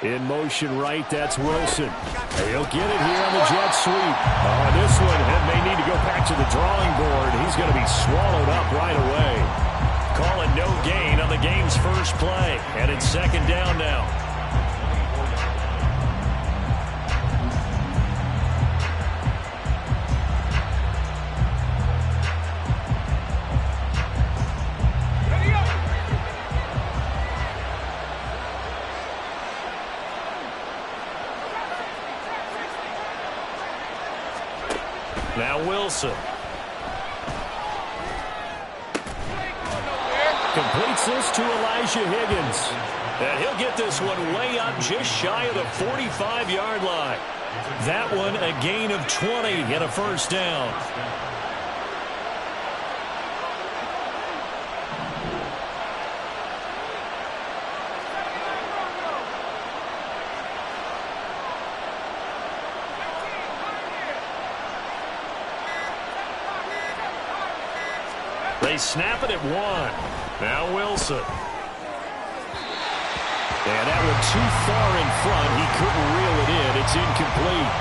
In motion right, that's Wilson. He'll get it here on the jet sweep. This one may need to go back to the drawing board. He's going to be swallowed up right away. Calling no gain on the game's first play. And it's second down now. Now Wilson. Completes this to Elijah Higgins. And he'll get this one way up just shy of the 45-yard line. That one a gain of 20 and a first down. They snap it at one. Now Wilson. And that one too far in front. He couldn't reel it in. It's incomplete.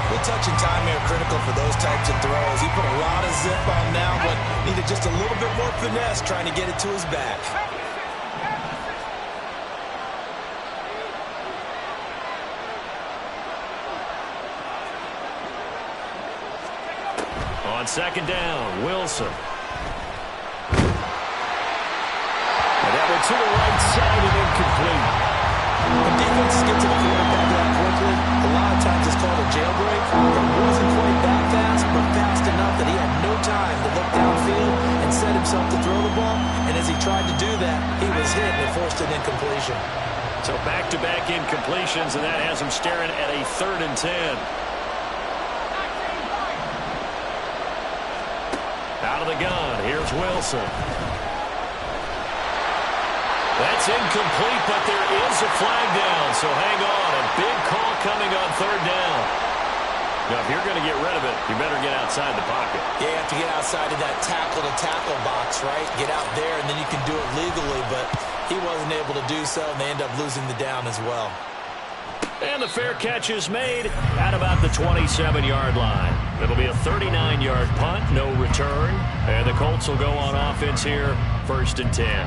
Good touch and time here critical for those types of throws. He put a lot of zip on now, but needed just a little bit more finesse trying to get it to his back. On second down, Wilson. To the right side and incomplete. The defense gets to the quarterback that quickly. A lot of times it's called a jailbreak. It wasn't quite that fast, but fast enough that he had no time to look downfield and set himself to throw the ball. And as he tried to do that, he was hit and forced an incompletion. So back-to-back incompletions, and that has him staring at a 3rd and 10. Out of the gun, here's Wilson. That's incomplete, but there is a flag down, so hang on. A big call coming on 3rd down. Now, if you're going to get rid of it, you better get outside the pocket. Yeah, you have to get outside of that tackle-to-tackle box, right? Get out there, and then you can do it legally, but he wasn't able to do so, and they end up losing the down as well. And the fair catch is made at about the 27-yard line. It'll be a 39-yard punt, no return, and the Colts will go on offense here, 1st and 10.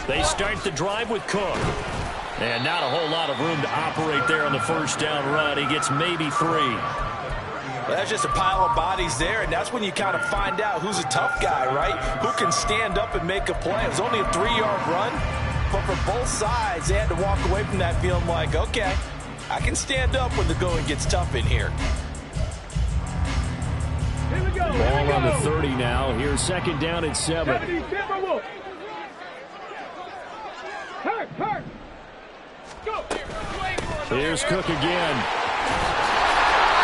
They start the drive with Cook. And not a whole lot of room to operate there on the first down run. He gets maybe 3. Well, that's just a pile of bodies there, and that's when you kind of find out who's a tough guy, right? Who can stand up and make a play. It was only a 3-yard run, but for both sides, they had to walk away from that feeling like, okay, I can stand up when the going gets tough in here. Ball on the 30 now. Here's 2nd down at 7. Here's Cook again.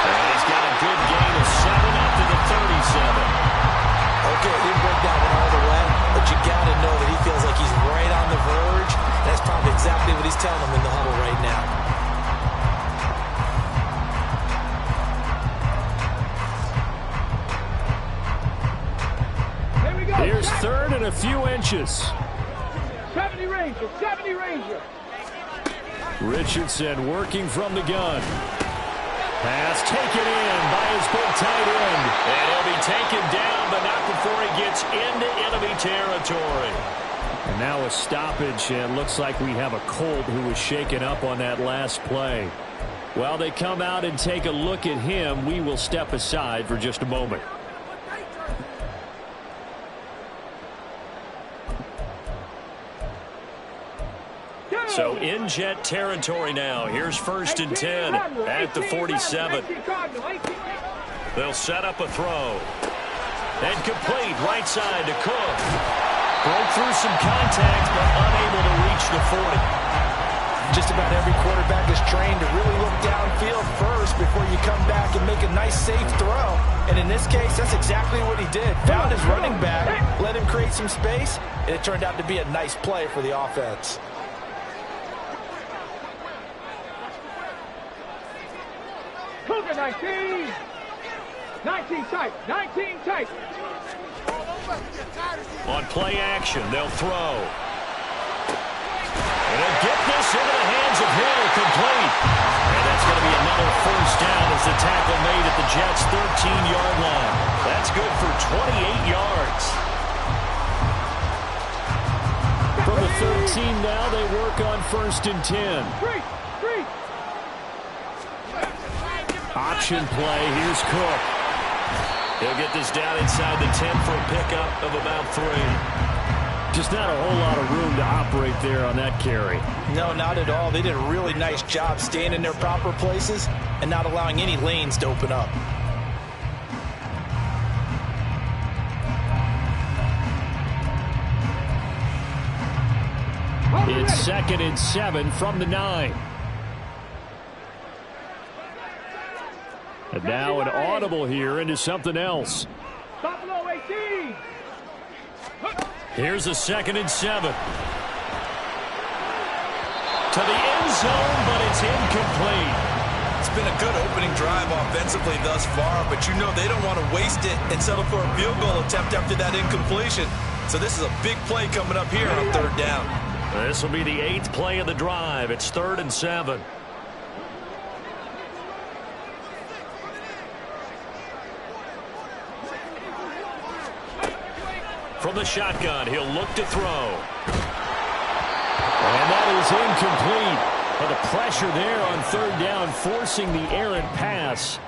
And he's got a good gain of 7 up to the 37. Okay, he didn't break that one all the way, but you got to know that he feels like he's right on the verge. That's probably exactly what he's telling them in the huddle right now. Here's 3rd and a few inches. 70 Ranger, 70 Ranger. Richardson working from the gun. Pass taken in by his big tight end. And he'll be taken down, but not before he gets into enemy territory. And now a stoppage, and looks like we have a Colt who was shaken up on that last play. While they come out and take a look at him, we will step aside for just a moment. So in Jet territory now. Here's 1st and 10 at the 47. They'll set up a throw. And complete right side to Cook. Broke through some contact, but unable to reach the 40. Just about every quarterback is trained to really look downfield first before you come back and make a nice, safe throw. And in this case, that's exactly what he did. Found his running back, let him create some space, and it turned out to be a nice play for the offense. Cougar 19. 19 tight. 19 tight. On play action, they'll throw. And they'll get this into the hands of Hill, complete. And that's going to be another first down as the tackle made at the Jets' 13-yard line. That's good for 28 yards. From the 13 now, they work on 1st and 10. Option play, here's Cook. He'll get this down inside the 10 for a pickup of about 3. Just not a whole lot of room to operate there on that carry. No, not at all. They did a really nice job staying in their proper places and not allowing any lanes to open up. It's 2nd and 7 from the 9. And now an audible here into something else. Buffalo 18. Here's a 2nd and 7. To the end zone, but it's incomplete. It's been a good opening drive offensively thus far, but you know they don't want to waste it and settle for a field goal attempt after that incompletion. So this is a big play coming up here on 3rd down. This will be the 8th play of the drive. It's 3rd and 7. From the shotgun, he'll look to throw. And that is incomplete. But the pressure there on 3rd down, forcing the errant pass.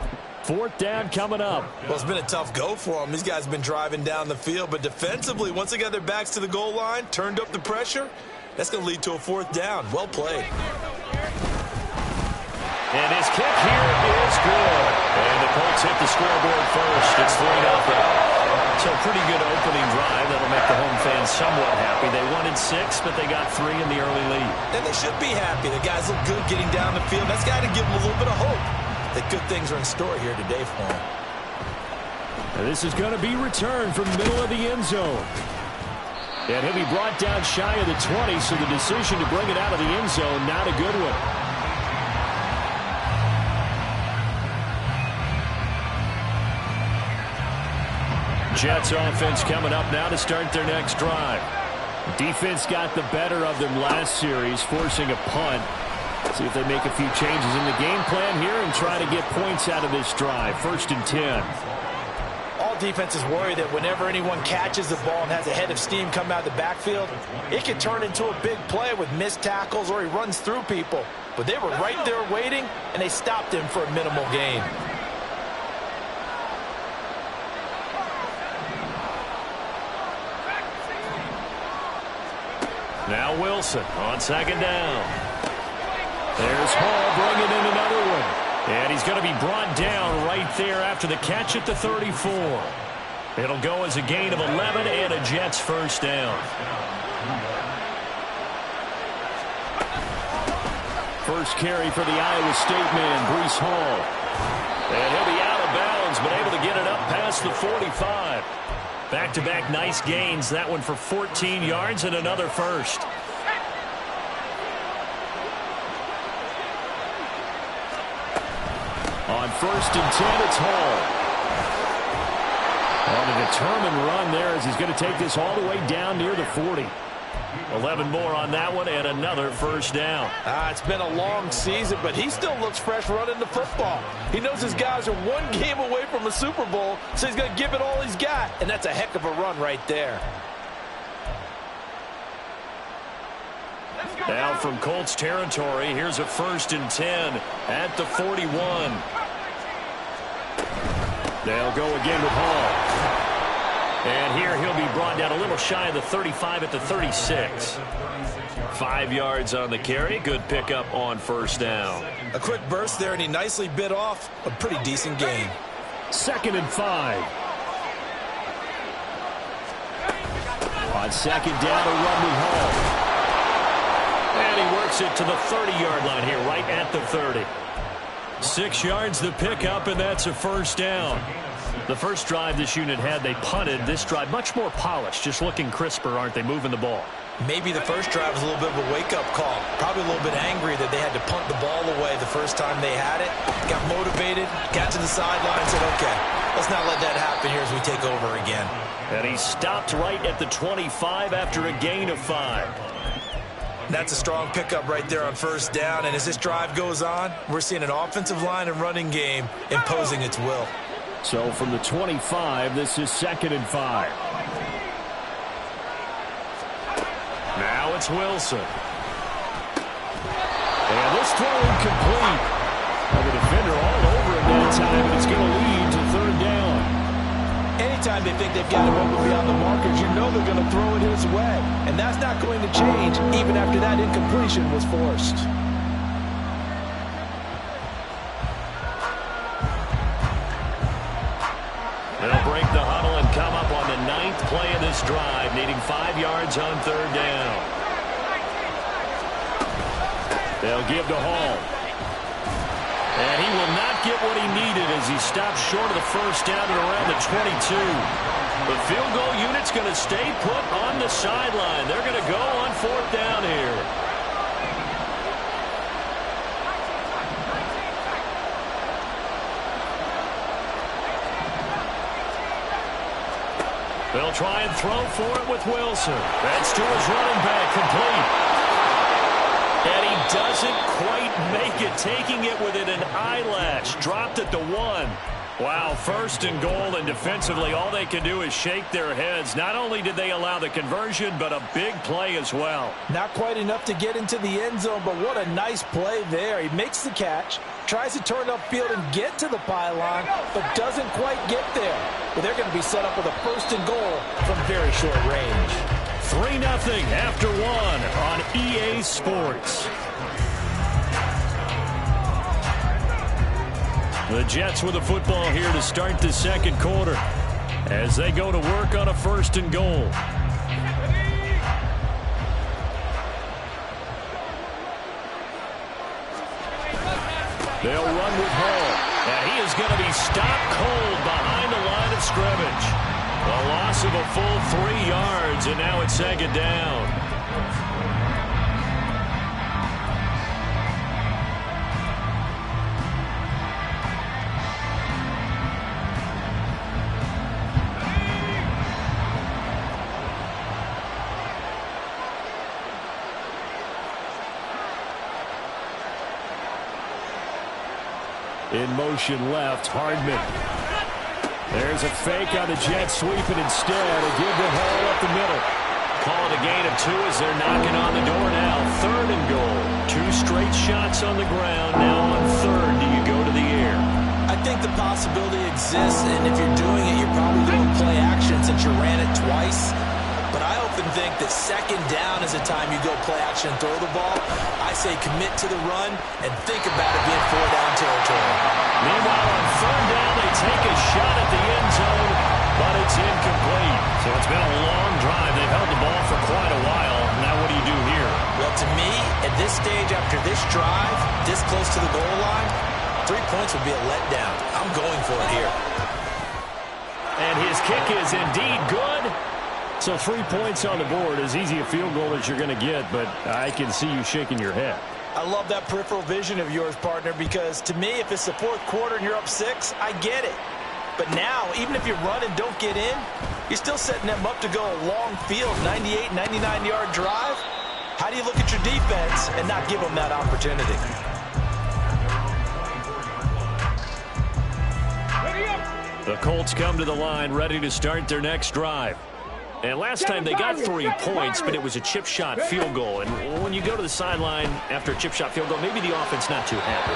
4th down coming up. Well, it's been a tough go for them. These guys have been driving down the field, but defensively, once they got their backs to the goal line, turned up the pressure, that's going to lead to a 4th down. Well played. And his kick here is good. And the Colts hit the scoreboard first. It's 3-0. So pretty good opening drive. That'll make the home fans somewhat happy. They wanted 6, but they got 3 in the early lead. And they should be happy. The guys look good getting down the field. That's got to give them a little bit of hope that good things are in store here today for them. And this is going to be returned from the middle of the end zone. And he'll be brought down shy of the 20, so the decision to bring it out of the end zone, not a good one. Jets offense coming up now to start their next drive. Defense got the better of them last series, forcing a punt. See if they make a few changes in the game plan here and try to get points out of this drive. 1st and 10. All defenses worry that whenever anyone catches the ball and has a head of steam come out of the backfield, it can turn into a big play with missed tackles or he runs through people. But they were right there waiting, and they stopped him for a minimal gain. Now Wilson on 2nd down. There's Hall bringing in another one. And he's going to be brought down right there after the catch at the 34. It'll go as a gain of 11 and a Jets 1st down. First carry for the Iowa State man, Breece Hall. And he'll be out of bounds, but able to get it up past the 45. Back-to-back nice gains. That one for 14 yards and another first. On 1st and 10, it's Hall. On a determined run there as he's going to take this all the way down near the 40. 11 more on that one and another first down. It's been a long season, but he still looks fresh running the football. He knows his guys are one game away from a Super Bowl, so he's going to give it all he's got, and that's a heck of a run right there. Now from Colts territory, here's a 1st and 10 at the 41. They'll go again with Hall. And here he'll be brought down a little shy of the 35 at the 36. 5 yards on the carry. Good pickup on 1st down. A quick burst there, and he nicely bit off a pretty decent gain. 2nd and 5. On 2nd down, a run with Hall. And he works it to the 30-yard line here, right at the 30. 6 yards the pickup, and that's a 1st down. The first drive this unit had, they punted. This drive, much more polished, just looking crisper, aren't they, moving the ball? Maybe the first drive was a little bit of a wake-up call. Probably a little bit angry that they had to punt the ball away the first time they had it. Got motivated, got to the sideline, and said, okay, let's not let that happen here as we take over again. And he stopped right at the 25 after a gain of 5. That's a strong pickup right there on first down. And as this drive goes on, we're seeing an offensive line and running game imposing its will. So from the 25, this is 2nd and 5. Now it's Wilson. And this throw incomplete. And the defender all over him that time, and it's going to lead to 3rd down. Anytime they think they've got him over beyond the markers, you know they're going to throw it his way. And that's not going to change even after that incompletion was forced. They'll break the huddle and come up on the 9th play of this drive, needing 5 yards on 3rd down. They'll give to Hall. And he will not get what he needed as he stops short of the first down at around the 22. The field goal unit's going to stay put on the sideline. They're going to go on 4th down here. They'll try and throw for it with Wilson. That's to his running back, complete. And he doesn't quite make it, taking it within an eyelash. Dropped at the 1. Wow, 1st and goal, and defensively all they can do is shake their heads. Not only did they allow the conversion, but a big play as well. Not quite enough to get into the end zone, but what a nice play there. He makes the catch, tries to turn upfield and get to the pylon, but doesn't quite get there. But they're going to be set up with a 1st and goal from very short range. 3-0 after 1 on EA Sports. The Jets with the football here to start the 2nd quarter as they go to work on a 1st and goal. They'll run with Hall, and he is going to be stopped cold behind the line of scrimmage. A loss of a full 3 yards, and now it's 2nd down. In motion left, Hardman. There's a fake on the Jets, sweeping instead. A give to Hall up the middle. Call it a gain of 2 as they're knocking on the door now. 3rd and goal. 2 straight shots on the ground. Now on 3rd, do you go to the air? I think the possibility exists, and if you're doing it, you're probably going to play action since you ran it twice. But I often think that 2nd down is the time you go play action and throw the ball. I say commit to the run and think about it being 4-down territory. Meanwhile, on 3rd down, they take a shot at the end zone, but it's incomplete. So it's been a long drive. They've held the ball for quite a while. Now what do you do here? Well, to me, at this stage, after this drive, this close to the goal line, 3 points would be a letdown. I'm going for it here. And his kick is indeed good. So 3 points on the board, as easy a field goal as you're going to get, but I can see you shaking your head. I love that peripheral vision of yours, partner, because to me, if it's the 4th quarter and you're up 6, I get it. But now, even if you run and don't get in, you're still setting them up to go a long field, 98, 99-yard drive. How do you look at your defense and not give them that opportunity? The Colts come to the line, ready to start their next drive. And last time they got 3 points, but it was a chip shot field goal. And when you go to the sideline after a chip shot field goal, maybe the offense not too happy.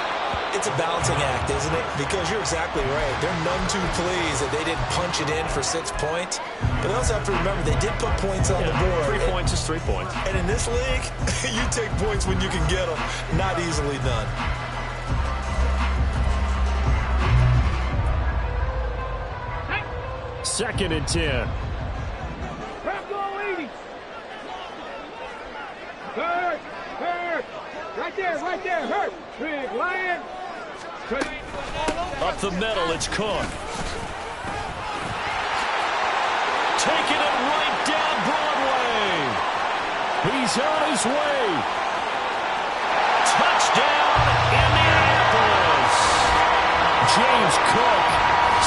It's a balancing act, isn't it? Because you're exactly right. They're none too pleased that they didn't punch it in for 6 points. But they also have to remember they did put points on the board. 3 points is 3 points. And in this league, you take points when you can get them. Not easily done. Second and 10. Hurt! Hurt! Right there, hurt! Big Lion! Up the middle, it's Cook. He's on his way. Touchdown, Indianapolis. James Cook,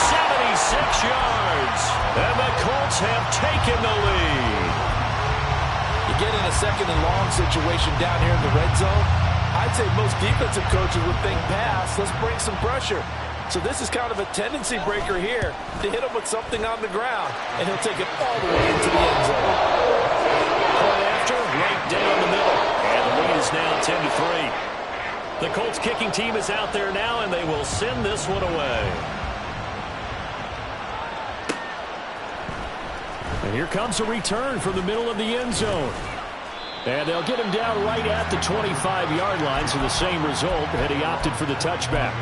76 yards. And the Colts have taken the lead. You get in a second and long situation down here in the red zone, I'd say most defensive coaches would think pass. Let's bring some pressure. So this is kind of a tendency breaker here to hit him with something on the ground, and he'll take it all the way into the end zone. Point after, right down the middle. And the lead is now 10-3. The Colts kicking team is out there now, and they will send this one away. And here comes a return from the middle of the end zone. And they'll get him down right at the 25-yard line, so the same result had he opted for the touchback.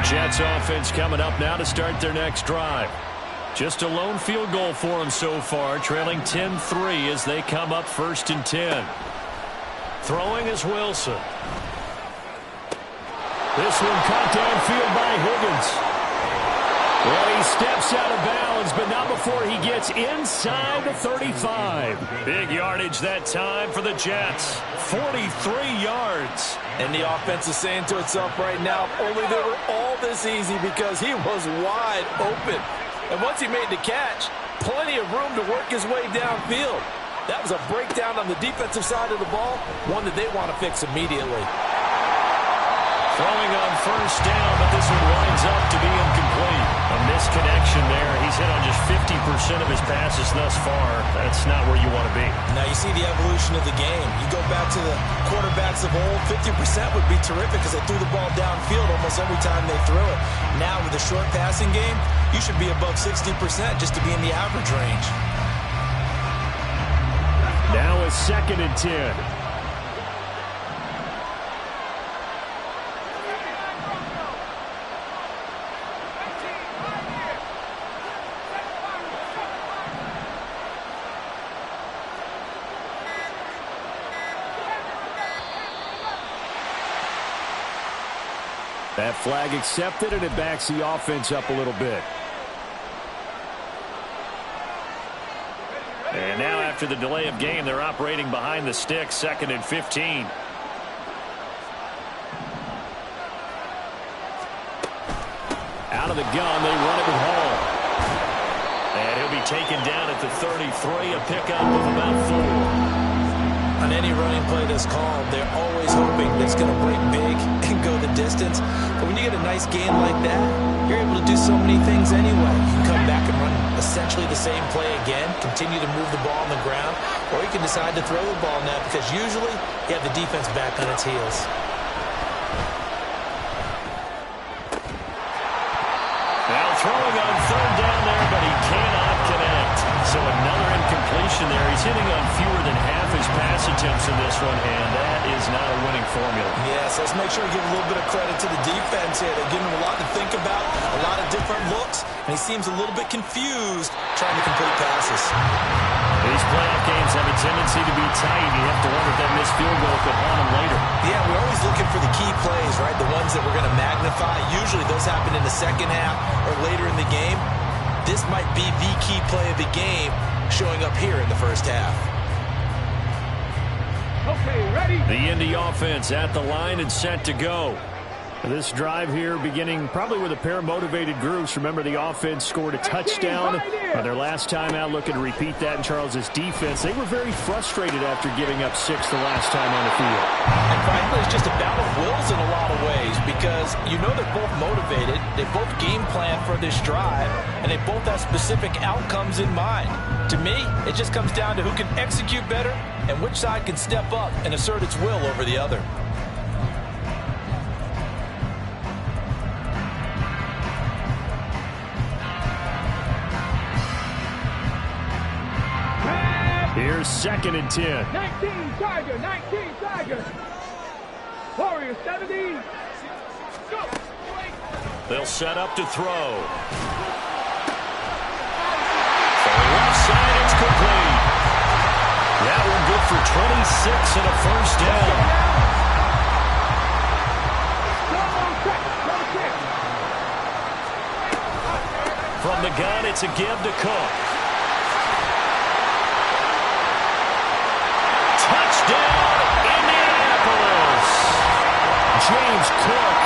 Jets offense coming up now to start their next drive. Just a lone field goal for them so far, trailing 10-3 as they come up 1st and 10. Throwing is Wilson. This one caught downfield by Higgins. Well, he steps out of bounds, but not before he gets inside the 35. Big yardage that time for the Jets. 43 yards. And the offense is saying to itself right now, only they were all this easy because he was wide open. And once he made the catch, plenty of room to work his way downfield. That was a breakdown on the defensive side of the ball, one that they want to fix immediately. Throwing on 1st down, but this one winds up to be incomplete. A misconnection there. He's hit on just 50% of his passes thus far. That's not where you want to be. Now you see the evolution of the game. You go back to the quarterbacks of old, 50% would be terrific because they threw the ball downfield almost every time they threw it. Now with the short passing game, you should be above 60% just to be in the average range. Now it's 2nd and 10. That flag accepted, and it backs the offense up a little bit. And now after the delay of game, they're operating behind the sticks, 2nd and 15. Out of the gun, they run it with Hall. And he'll be taken down at the 33, a pickup of about 4. On any running play that's called, they're always hoping that it's going to break big and go the distance. But when you get a nice gain like that, you're able to do so many things anyway. You can come back and run essentially the same play again, continue to move the ball on the ground, or you can decide to throw the ball now because usually you have the defense back on its heels. Now throwing on 3rd down there, but he cannot connect. So another incompletion there. He's hitting on fewer than half his pass attempts in this one, and that is not a winning formula. Yes, let's make sure we give a little bit of credit to the defense here. They're giving him a lot to think about, a lot of different looks, and he seems a little bit confused trying to complete passes. These playoff games have a tendency to be tight. You have to wonder if that missed field goal could haunt him later. Yeah, we're always looking for the key plays, right? The ones that we're going to magnify. Usually those happen in the second half or later in the game. This might be the key play of the game showing up here in the first half. Okay, ready? The Indy offense at the line and set to go. This drive here beginning probably with a pair of motivated groups. Remember, the offense scored a touchdown their last time out, looking to repeat that in Charles's defense. They were very frustrated after giving up 6 the last time on the field. And frankly, it's just a battle of wills in a lot of ways because you know they're both motivated, they both game plan for this drive, and they both have specific outcomes in mind. To me, it just comes down to who can execute better and which side can step up and assert its will over the other. Here's 2nd and 10. 19 Tiger, 19 Tiger. Warriors 17. Go. They'll set up to throw. For the left side, it's complete. That one good for 26 and a 1st down. From the gun, it's a give to Cook. Touchdown, Indianapolis! James Cook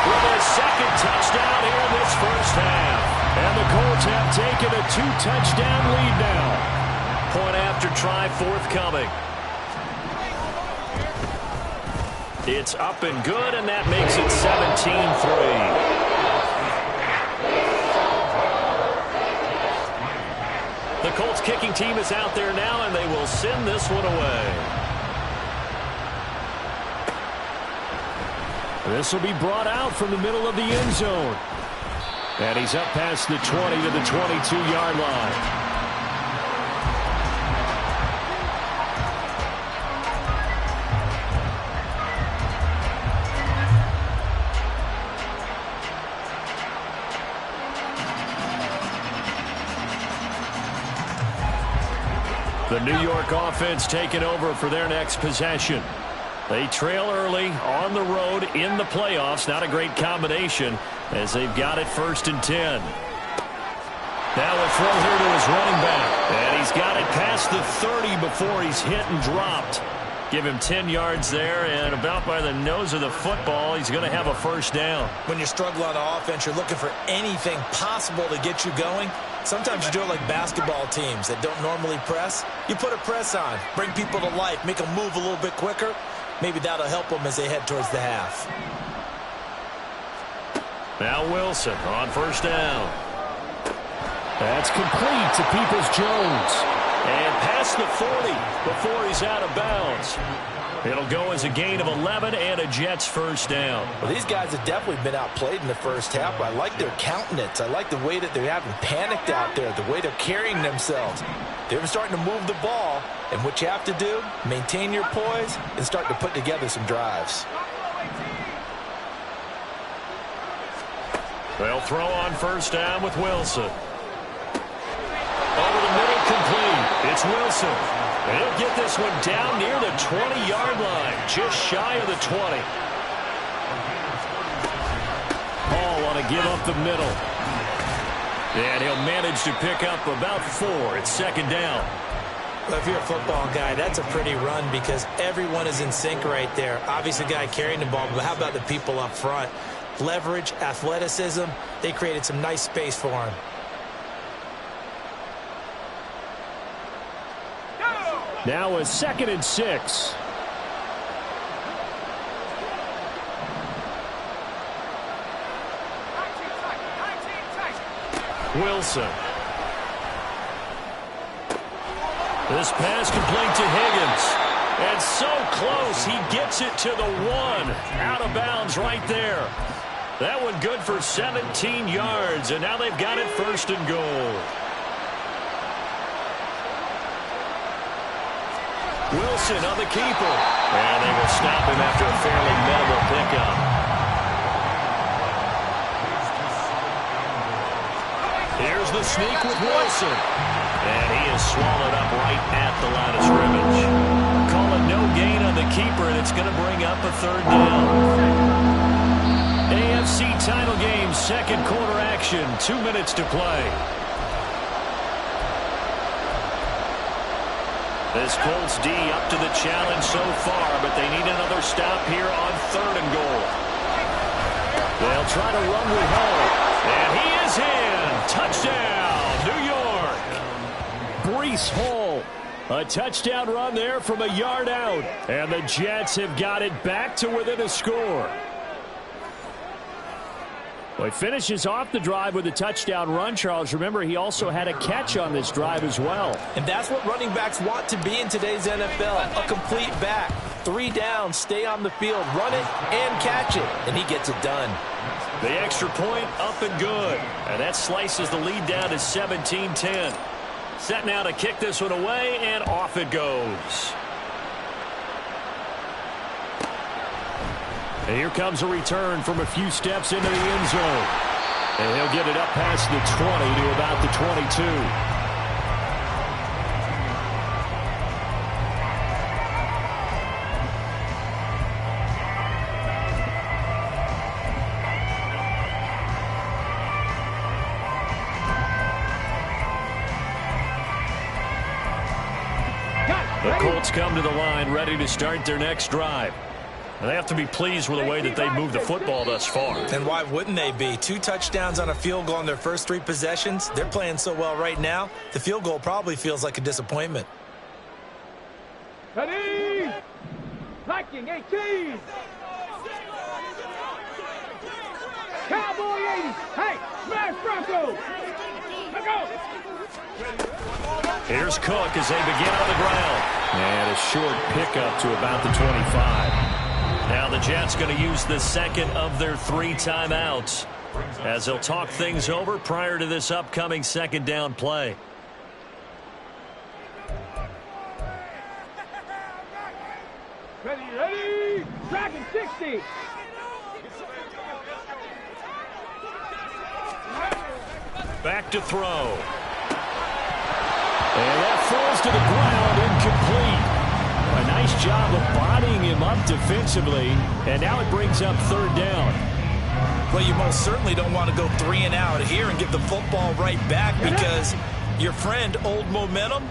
with his second touchdown here in this first half. And the Colts have taken a 2-touchdown lead now. Point after try forthcoming. It's up and good, and that makes it 17-3. The Colts kicking team is out there now, and they will send this one away. This will be brought out from the middle of the end zone. And he's up past the 20 to the 22-yard line. The New York offense taking over for their next possession. They trail early on the road in the playoffs. Not a great combination as they've got it 1st and 10. Now a throw here to his running back. And he's got it past the 30 before he's hit and dropped. Give him 10 yards there, and about by the nose of the football, he's going to have a first down. When you struggle on offense, you're looking for anything possible to get you going. Sometimes you do it like basketball teams that don't normally press. You put a press on, bring people to life, make them move a little bit quicker. Maybe that'll help them as they head towards the half. Now Wilson on first down. That's complete to Peoples-Jones. And past the 40 before he's out of bounds. It'll go as a gain of 11 and a Jets first down. Well, these guys have definitely been outplayed in the first half. I like their countenance. I like the way that they're having panicked out there, the way they're carrying themselves. They're starting to move the ball, and what you have to do, maintain your poise and start to put together some drives. They'll throw on first down with Wilson. Over the middle, complete. It's Wilson. He'll get this one down near the 20-yard line, just shy of the 20. Paul want to give up the middle. And he'll manage to pick up about 4. It's second down. Well, if you're a football guy, that's a pretty run because everyone is in sync right there. Obviously, the guy carrying the ball, but how about the people up front? Leverage, athleticism, they created some nice space for him. Now a 2nd and 6. Wilson. This pass complete to Higgins. And so close, he gets it to the 1. Out of bounds right there. That one good for 17 yards, and now they've got it 1st and goal. Wilson on the keeper. And they will stop him after a fairly minimal pickup. Here's the sneak with Wilson. And he is swallowed up right at the line of scrimmage. Call it no gain on the keeper, and it's going to bring up a 3rd down. AFC title game, 2nd quarter action, 2 minutes to play. This Colts D up to the challenge so far, but they need another stop here on 3rd and goal. They'll try to run with Hall. And he is in. Touchdown, New York. Breece Hall. A touchdown run there from a yard out. And the Jets have got it back to within a score. Well, he finishes off the drive with a touchdown run, Charles. Remember, he also had a catch on this drive as well. And that's what running backs want to be in today's NFL, a complete back. 3 down, stay on the field, run it, and catch it. And he gets it done. The extra point up and good. And that slices the lead down to 17-10. Set now to kick this one away, and off it goes. And here comes a return from a few steps into the end zone. And he'll get it up past the 20 to about the 22. Jets come to the line ready to start their next drive. And they have to be pleased with the way that they've moved the football thus far. And why wouldn't they be? 2 touchdowns on a field goal in their first 3 possessions. They're playing so well right now, the field goal probably feels like a disappointment. Ready? Viking 18. Cowboy 80. Hey, smash Bronco. Let's go. Here's Cook as they begin on the ground. And a short pickup to about the 25. Now the Jets going to use the second of their 3 timeouts as they'll talk things over prior to this upcoming second down play. Ready? Dragon 60. Back to throw. And that falls to the ground, incomplete. A nice job of bodying him up defensively, and now it brings up 3rd down. Well, you most certainly don't want to go 3 and out here and get the football right back because your friend, Old Momentum,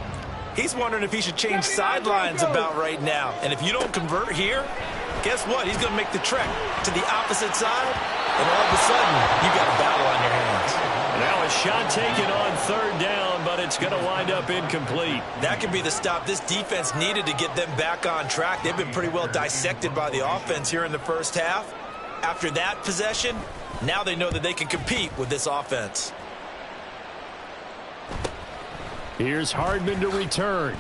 he's wondering if he should change sidelines about right now. And if you don't convert here, guess what? He's going to make the trek to the opposite side, and all of a sudden, you got a battle on your hands. Now a shot taken on 3rd down, but it's going to wind up incomplete. That could be the stop this defense needed to get them back on track. They've been pretty well dissected by the offense here in the first half. After that possession, now they know that they can compete with this offense. Here's Hardman to return.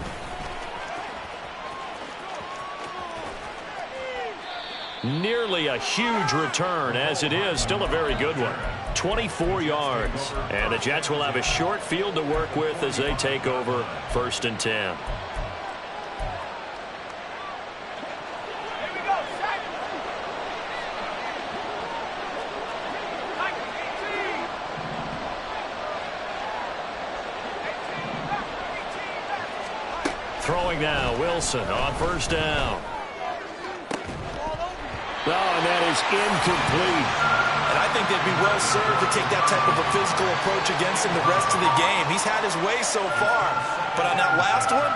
Nearly a huge return, as it is still a very good one. 24 yards. And the Jets will have a short field to work with as they take over 1st and 10. Throwing now, Wilson on 1st down. Oh, and that is incomplete. And I think they'd be well served to take that type of a physical approach against him the rest of the game. He's had his way so far, but on that last one,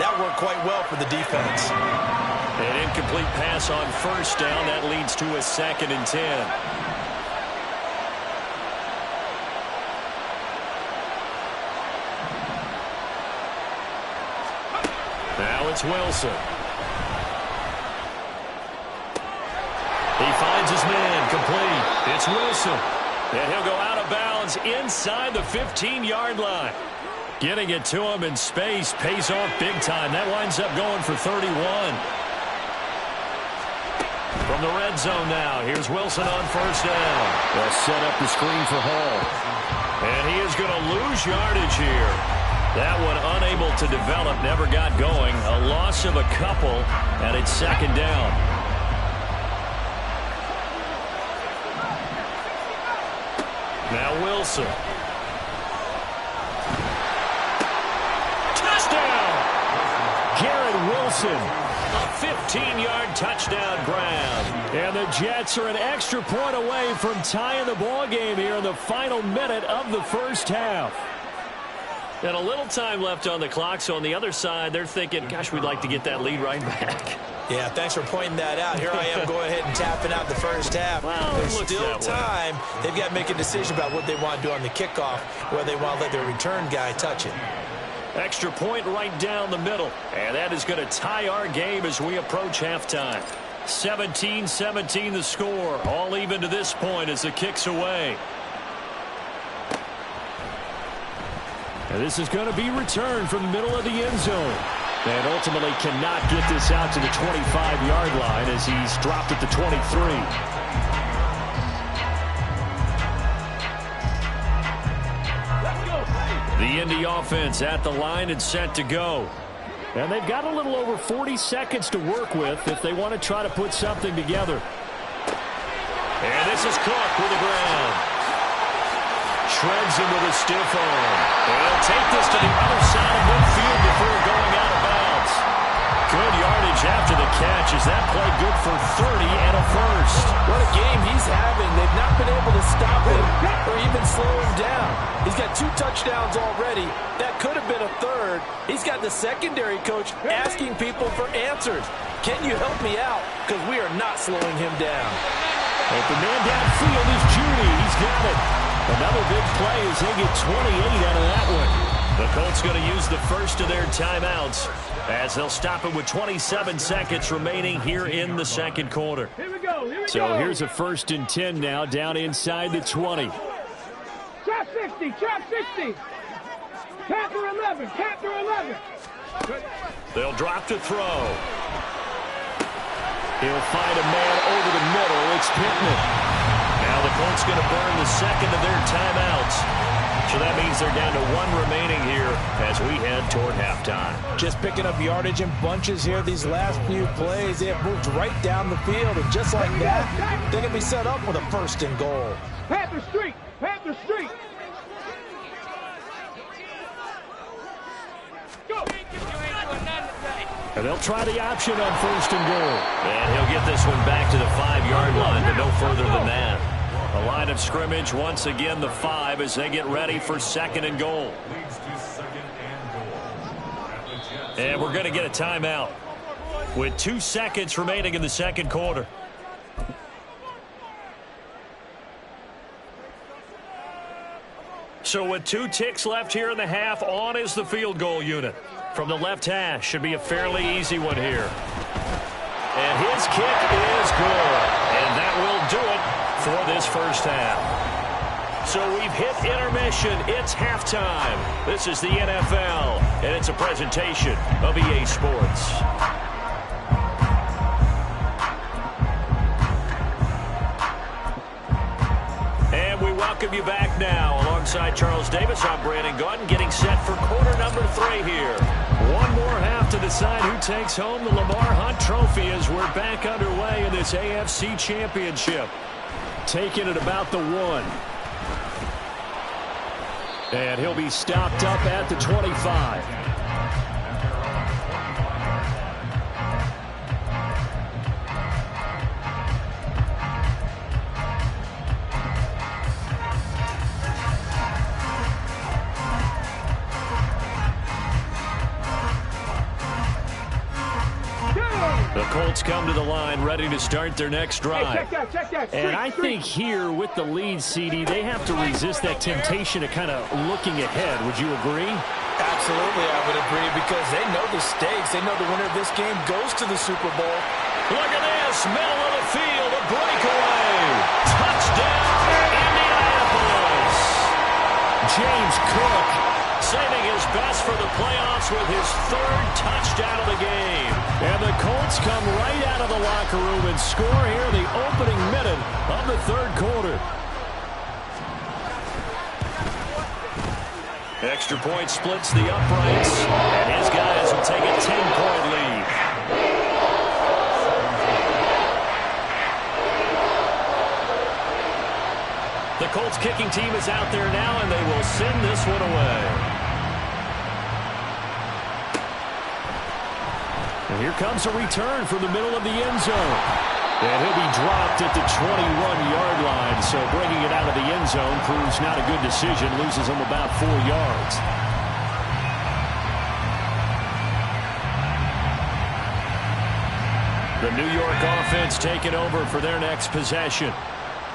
that worked quite well for the defense. An incomplete pass on 1st down. That leads to a 2nd and 10. Now it's Wilson. He finds his man, complete. It's Wilson. And he'll go out of bounds inside the 15-yard line. Getting it to him in space pays off big time. That winds up going for 31. From the red zone now, here's Wilson on 1st down. They'll set up the screen for Hall. And he is going to lose yardage here. That one unable to develop, never got going. A loss of a couple, and it's 2nd down. Now Wilson. Touchdown! Garrett Wilson. A 15-yard touchdown grab. And the Jets are an extra point away from tying the ball game here in the final minute of the first half. And a little time left on the clock, so on the other side, they're thinking, gosh, we'd like to get that lead right back. Yeah, thanks for pointing that out. Here I am going ahead and tapping out the first half. Well, there's still time. They've got to make a decision about what they want to do on the kickoff, whether they want to let their return guy touch it. Extra point right down the middle. And that is going to tie our game as we approach halftime. 17-17 the score. All even to this point as the kick's away. And this is going to be returned from the middle of the end zone. And ultimately cannot get this out to the 25-yard line as he's dropped at the 23. The Indy offense at the line and set to go. And they've got a little over 40 seconds to work with if they want to try to put something together. And this is Cook with the ground. Shreds him with a stiff arm. And he'll take this to the other side of midfield before going out of bounds. Good yardage after the catch. Is that play good for 30 and a first? What a game he's having. They've not been able to stop him or even slow him down. He's got 2 touchdowns already. That could have been a third. He's got the secondary coach asking people for answers. Can you help me out? Because we are not slowing him down. Open man downfield is Judy. He's got it. Another big play as they get 28 out of that one. The Colts going to use the first of their timeouts as they'll stop it with 27 seconds remaining here in the second quarter. Here we go. So here's a 1st and 10 now down inside the 20. Trap 60. Trap 60. Panther 11. Panther 11. They'll drop to throw. He'll find a man over the middle. It's Pittman. Now the Colts going to burn the second of their timeouts. So that means they're down to 1 remaining here as we head toward halftime. Just picking up yardage in bunches here. These last few plays, they have moved right down the field. And just like that, they're going to be set up with a 1st and goal. Panther Street. Panther Street. Go. And they'll try the option on 1st and goal. And he'll get this one back to the 5-yard line, but no further than that. A line of scrimmage, once again, the 5 as they get ready for 2nd and goal. And we're going to get a timeout with 2 seconds remaining in the second quarter. So with 2 ticks left here in the half, on is the field goal unit. From the left hash, should be a fairly easy one here. And his kick is good. And that will do it for this first half. So we've hit intermission. It's halftime. This is the NFL, and it's a presentation of EA Sports. And we welcome you back now. Alongside Charles Davis, I'm Brandon Gaudin, getting set for quarter number 3 here. One more half to decide who takes home the Lamar Hunt Trophy as we're back underway in this AFC Championship. Taking it about the 1. And he'll be stopped up at the 25. The Colts come to the line ready to start their next drive. Hey, check that. And I think here with the lead, CD, they have to resist that temptation of kind of looking ahead. Would you agree? Absolutely, I would agree, because they know the stakes. They know the winner of this game goes to the Super Bowl. Look at this, middle of the field, a breakaway. Touchdown, Indianapolis. James Cook saving his best for the playoffs with his 3rd touchdown of the game. And the Colts come right out of the locker room and score here in the opening minute of the 3rd quarter. Extra point splits the uprights, and his guys will take a 10-point lead. The Colts kicking team is out there now, and they will send this one away. And here comes a return from the middle of the end zone. And he'll be dropped at the 21-yard line. So bringing it out of the end zone proves not a good decision. Loses him about 4 yards. The New York offense taking over for their next possession.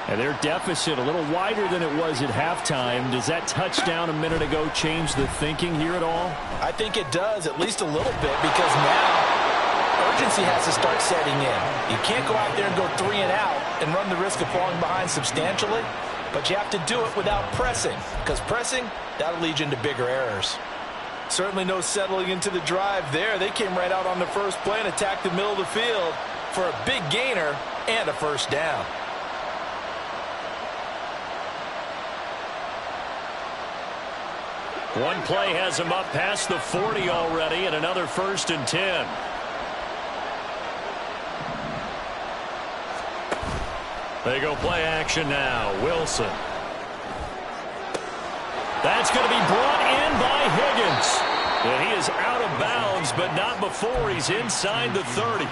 And their deficit a little wider than it was at halftime. Does that touchdown a minute ago change the thinking here at all? I think it does, at least a little bit, because now urgency has to start setting in. You can't go out there and go 3 and out and run the risk of falling behind substantially, but you have to do it without pressing, because pressing, that'll lead you into bigger errors. Certainly no settling into the drive there. They came right out on the first play and attacked the middle of the field for a big gainer and a first down. One play has him up past the 40 already, and another 1st and 10. They go play action now. Wilson. That's going to be brought in by Higgins. And he is out of bounds, but not before he's inside the 30.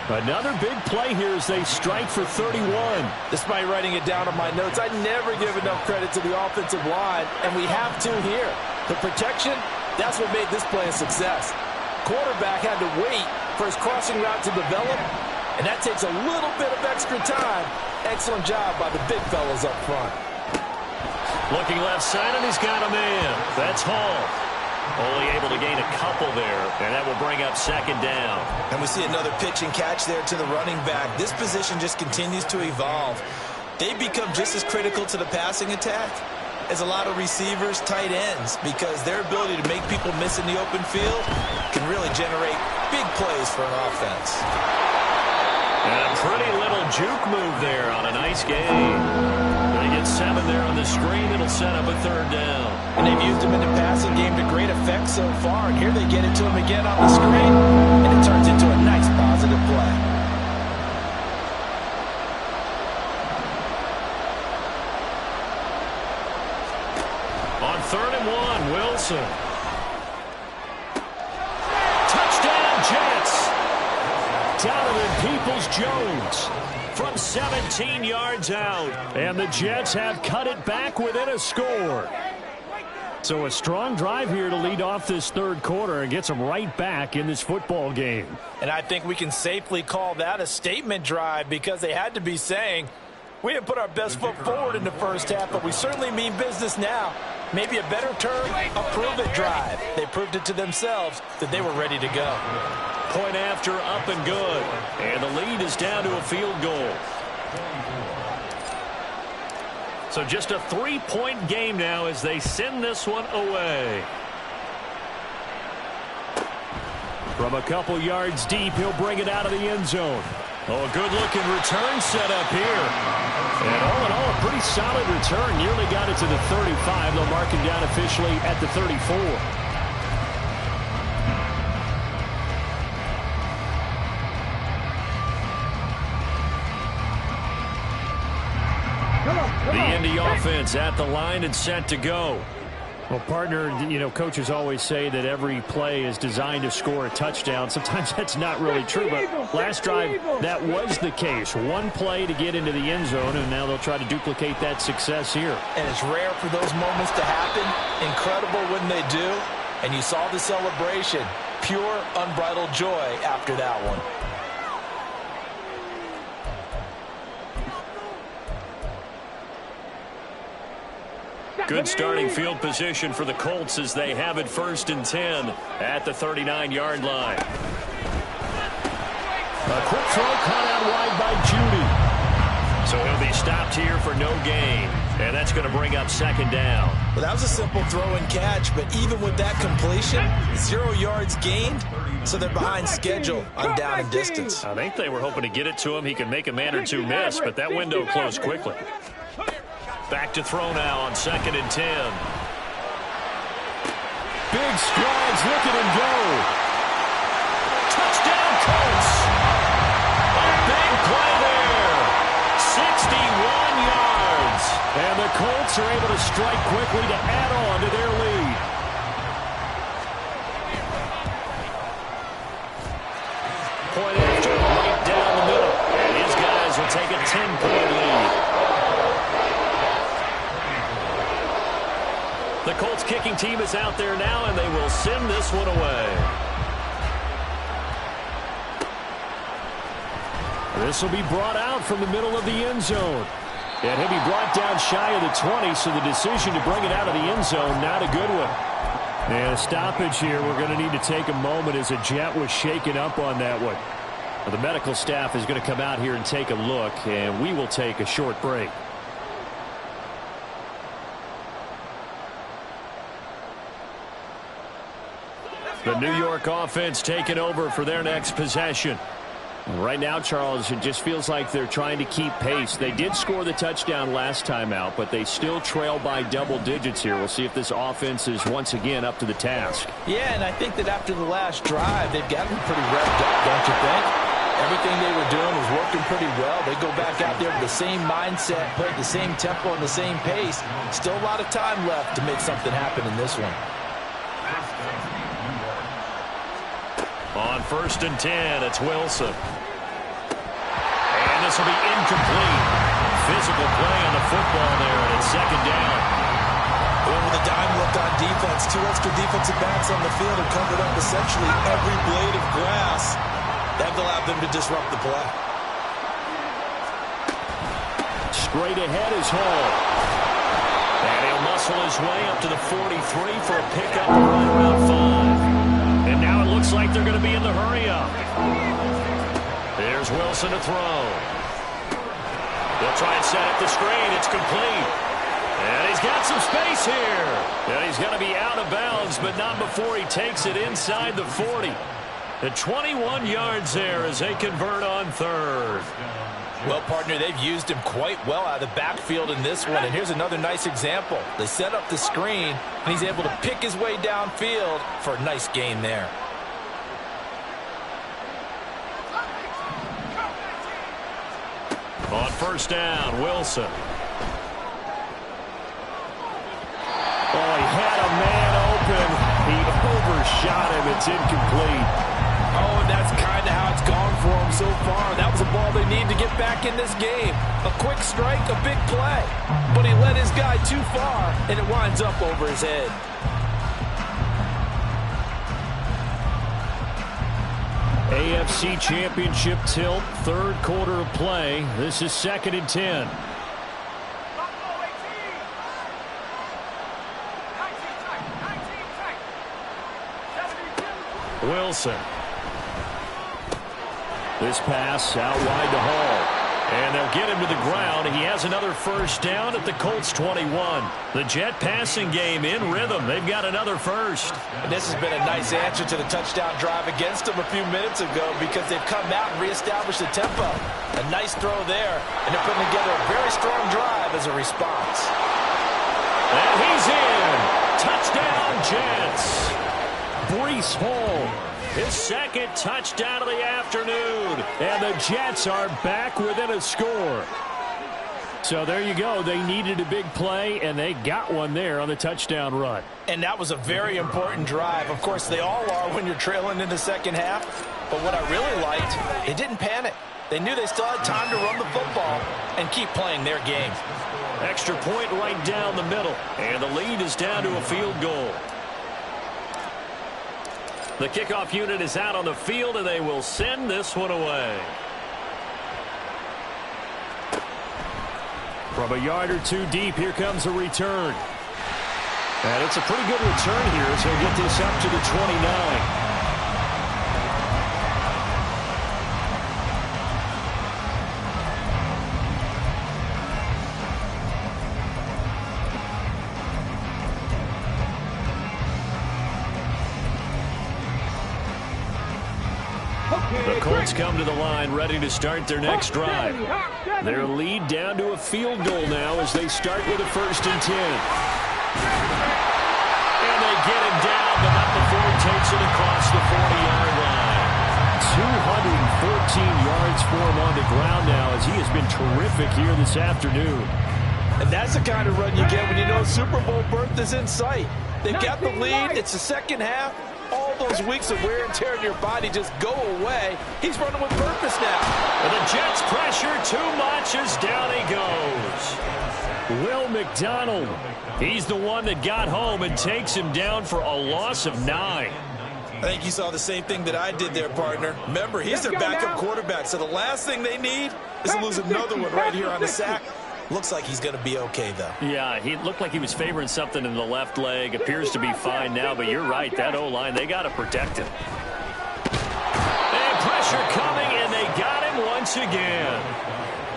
Another big play here as they strike for 31. Despite writing it down on my notes, I never give enough credit to the offensive line, and we have to here. The protection That's what made this play a success. Quarterback had to wait for his crossing route to develop, and that takes a little bit of extra time. Excellent job by the big fellas up front. Looking left side, and he's got a man. That's Hall. Only able to gain a couple there, and that will bring up second down. And we see another pitch and catch there to the running back. This position just continues to evolve. They become just as critical to the passing attack as a lot of receivers, tight ends, because their ability to make people miss in the open field can really generate big plays for an offense. And a pretty little juke move there on a nice game. They get 7 there on the screen. It'll set up a third down. And they've used him in the passing game to great effect so far. And here they get it to him again on the screen, and it turns into a nice positive play. On 3rd and 1, Wilson. Touchdown, Jets. Donovan Peoples-Jones from 17 yards out. And the Jets have cut it back within a score. So a strong drive here to lead off this third quarter and gets them right back in this football game. And I think we can safely call that a statement drive, because they had to be saying, we didn't put our best foot forward in the first half, but we certainly mean business now. Maybe a better term, a prove-it drive. They proved it to themselves that they were ready to go. Point after, up and good. And the lead is down to a field goal. So just a 3-point game now as they send this one away. From a couple yards deep, he'll bring it out of the end zone. Oh, a good-looking return set up here. And all in all, a pretty solid return. Nearly got it to the 35. They'll mark him down officially at the 34. The Indy offense at the line and set to go. Well, partner, you know, coaches always say that every play is designed to score a touchdown. Sometimes that's not really true, but last drive, that was the case. One play to get into the end zone, and now they'll try to duplicate that success here. And it's rare for those moments to happen. Incredible when they do. And you saw the celebration. Pure, unbridled joy after that one. Good starting field position for the Colts as they have it 1st and 10 at the 39-yard line. A quick throw caught out wide by Judy. So he'll be stopped here for no gain. And that's going to bring up second down. Well, that was a simple throw and catch, but even with that completion, 0 yards gained, so they're behind schedule on down and distance. I think they were hoping to get it to him. He could make a man or two miss, but that window closed quickly. Back to throw now on 2nd and 10. Big strides, look at him go. Touchdown Colts. A big play there. 61 yards. And the Colts are able to strike quickly to add on to their lead. Point after, right down the middle. And his guys will take a 10-point lead. The Colts kicking team is out there now, and they will send this one away. This will be brought out from the middle of the end zone. And he'll be brought down shy of the 20, so the decision to bring it out of the end zone, not a good one. And a stoppage here. We're going to need to take a moment as a Jet was shaken up on that one. The medical staff is going to come out here and take a look, and we will take a short break. The New York offense taking over for their next possession. Right now, Charles, it just feels like they're trying to keep pace. They did score the touchdown last time out, but they still trail by double digits here. We'll see if this offense is once again up to the task. Yeah, and I think that after the last drive, they've gotten pretty revved up, don't you think? Everything they were doing was working pretty well. They go back out there with the same mindset, play at the same tempo and the same pace. Still a lot of time left to make something happen in this one. On 1st and 10, it's Wilson. And this will be incomplete. Physical play on the football there, and it's 2nd down. Well, with a dime look on defense, 2 extra defensive backs on the field and covered up essentially every blade of grass. That allowed them to disrupt the play. Straight ahead is Hall. And he'll muscle his way up to the 43 for a pickup right around 5. And now it looks like they're going to be in the hurry-up. There's Wilson to throw. They'll try and set up the screen. It's complete. And he's got some space here. And he's going to be out of bounds, but not before he takes it inside the 40. At 21 yards there as they convert on 3rd. Well, partner, they've used him quite well out of the backfield in this one. And here's another nice example. They set up the screen, and he's able to pick his way downfield for a nice gain there. On 1st down, Wilson. Oh, he had a man open. He overshot him. It's incomplete. Oh, and that's kind of how it's gone for him so far. That was a ball they need to get back in this game. A quick strike, a big play. But he led his guy too far, and it winds up over his head. AFC Championship tilt, 3rd quarter of play. This is 2nd and 10. Wilson. This pass out wide to Hall. And they'll get him to the ground. He has another 1st down at the Colts 21. The Jet passing game in rhythm. They've got another 1st. And this has been a nice answer to the touchdown drive against them a few minutes ago because they've come out and reestablished the tempo. A nice throw there, and they're putting together a very strong drive as a response. And he's in. Touchdown, Jets. Breece Hall. His 2nd touchdown of the afternoon. And the Jets are back within a score. So there you go. They needed a big play, and they got one there on the touchdown run. And that was a very important drive. Of course, they all are when you're trailing in the 2nd half. But what I really liked, they didn't panic. They knew they still had time to run the football and keep playing their game. Extra point right down the middle. And the lead is down to a field goal. The kickoff unit is out on the field, and they will send this one away. From a yard or 2 deep, here comes a return. And it's a pretty good return here as he'll get this up to the 29. The Colts come to the line ready to start their next drive. Their lead down to a field goal now as they start with a 1st and 10. And they get him down, but not before he takes it across the 40-yard line. 214 yards for him on the ground now as he has been terrific here this afternoon. And that's the kind of run you get when you know Super Bowl berth is in sight. They've got the lead. It's the 2nd half. All those weeks of wear and tear in your body just go away. He's running with purpose now. And the Jets pressure too much as down he goes. Will McDonald, he's the one that got home and takes him down for a loss of 9. I think you saw the same thing that I did there, partner. Remember, he's their backup quarterback, so the last thing they need is to lose another one right here on the sack. Looks like he's going to be okay, though. Yeah, he looked like he was favoring something in the left leg. Appears to be fine now, but you're right. That O-line, they got to protect him. And pressure coming, and they got him once again.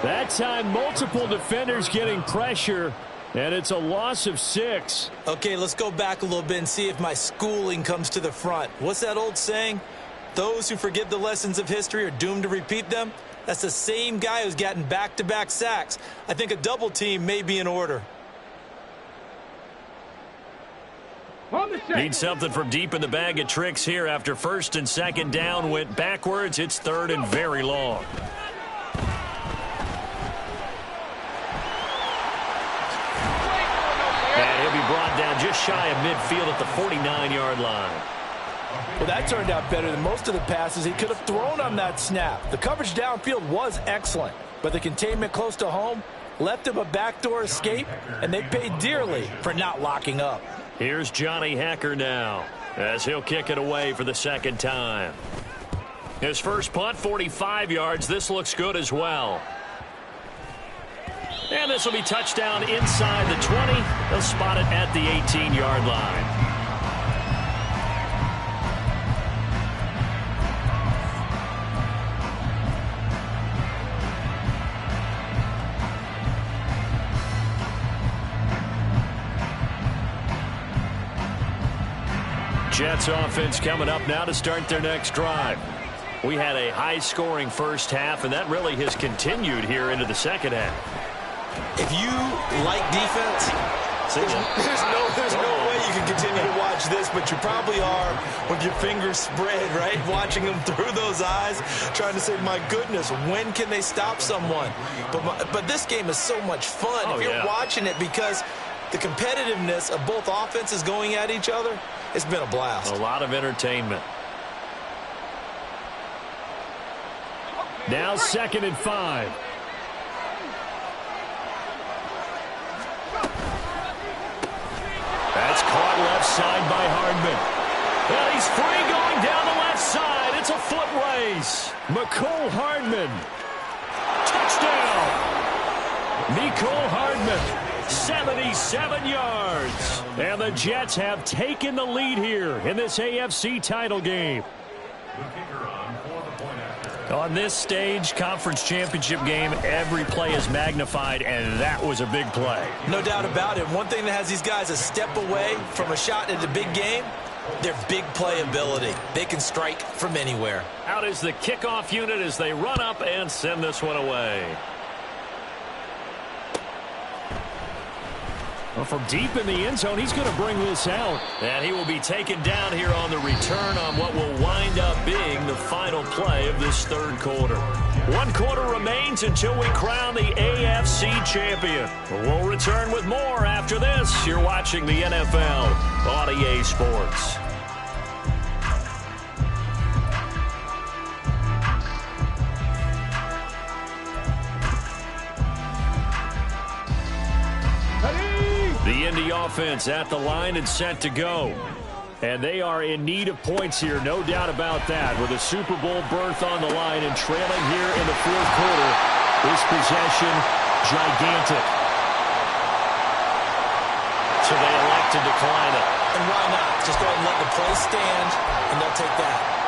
That time, multiple defenders getting pressure, and it's a loss of 6. Okay, let's go back a little bit and see if my schooling comes to the front. What's that old saying? Those who forget the lessons of history are doomed to repeat them. That's the same guy who's gotten back-to-back sacks. I think a double team may be in order. Need something from deep in the bag of tricks here after 1st and 2nd down went backwards. It's 3rd and very long. And he'll be brought down just shy of midfield at the 49-yard line. Well, that turned out better than most of the passes he could have thrown on that snap. The coverage downfield was excellent, but the containment close to home left him a backdoor escape, and they paid dearly for not locking up. Here's Johnny Hacker now, as he'll kick it away for the second time. His first punt, 45 yards. This looks good as well. And this will be touchdown inside the 20. They'll spot it at the 18-yard line. Jets offense coming up now to start their next drive. We had a high-scoring first half, and that really has continued here into the second half. If you like defense, there's no way you can continue to watch this, but you probably are with your fingers spread, right? Watching them through those eyes, trying to say, my goodness, when can they stop someone? But this game is so much fun if you're watching it, because the competitiveness of both offenses going at each other, it's been a blast. A lot of entertainment. Now 2nd and 5. That's caught left side by Hardman. Well, he's free going down the left side. It's a foot race. Mecole Hardman. Touchdown. Mecole Hardman. 77 yards. And the Jets have taken the lead here in this AFC title game. On this stage, conference championship game, every play is magnified, and that was a big play. No doubt about it. One thing that has these guys a step away from a shot at the big game, their big play ability. They can strike from anywhere. Out is the kickoff unit as they run up and send this one away. Well, from deep in the end zone, he's going to bring this out. And he will be taken down here on the return on what will wind up being the final play of this third quarter. 1 quarter remains until we crown the AFC champion. We'll return with more after this. You're watching the NFL on EA Sports. The Indy offense at the line and set to go. And they are in need of points here, no doubt about that. With a Super Bowl berth on the line and trailing here in the fourth quarter, this possession gigantic. So they elect to decline it. And why not? Just go ahead and let the play stand, and they'll take that.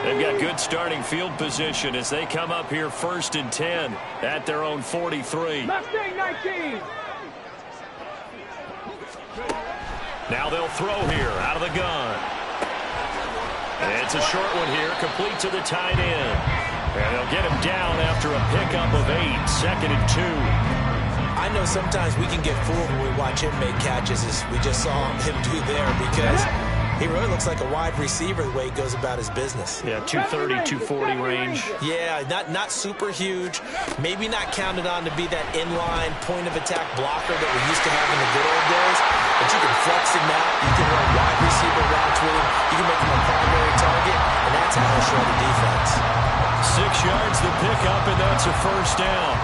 They've got good starting field position as they come up here 1st and 10 at their own 43. Mustang 19. Now they'll throw here out of the gun. It's a short one here, complete to the tight end. And they'll get him down after a pickup of 8, 2nd and 2. I know sometimes we can get fooled when we watch him make catches, as we just saw him do there, because he really looks like a wide receiver the way he goes about his business. Yeah, 230, 240 range. Yeah, not super huge. Maybe not counted on to be that inline point-of-attack blocker that we used to have in the good old days. But you can flex him out. You can run wide receiver routes with him. You can make him a primary target, and that's how he'll show the defense. 6 yards the pickup, and that's a first down.